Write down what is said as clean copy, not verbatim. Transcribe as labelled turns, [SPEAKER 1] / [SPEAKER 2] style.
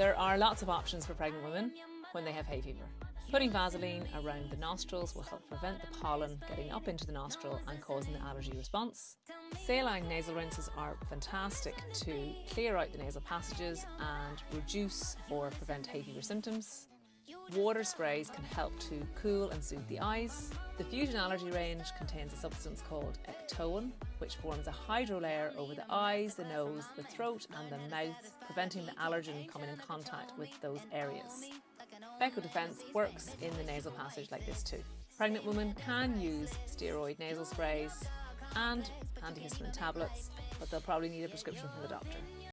[SPEAKER 1] There are lots of options for pregnant women when they have hay fever. Putting Vaseline around the nostrils will help prevent the pollen getting up into the nostril and causing the allergy response. Saline nasal rinses are fantastic to clear out the nasal passages and reduce or prevent hay fever symptoms. Water sprays can help to cool and soothe the eyes. The Fusion Allergy range contains a substance called Ectoin, which forms a hydro layer over the eyes, the nose, the throat and the mouth, preventing the allergen coming in contact with ththose areas. Becco Defence works in the nasal passage like this too. Pregnant women can use steroid nasal sprays and antihistamine tablets, but they'll probably need a prescription from the doctor.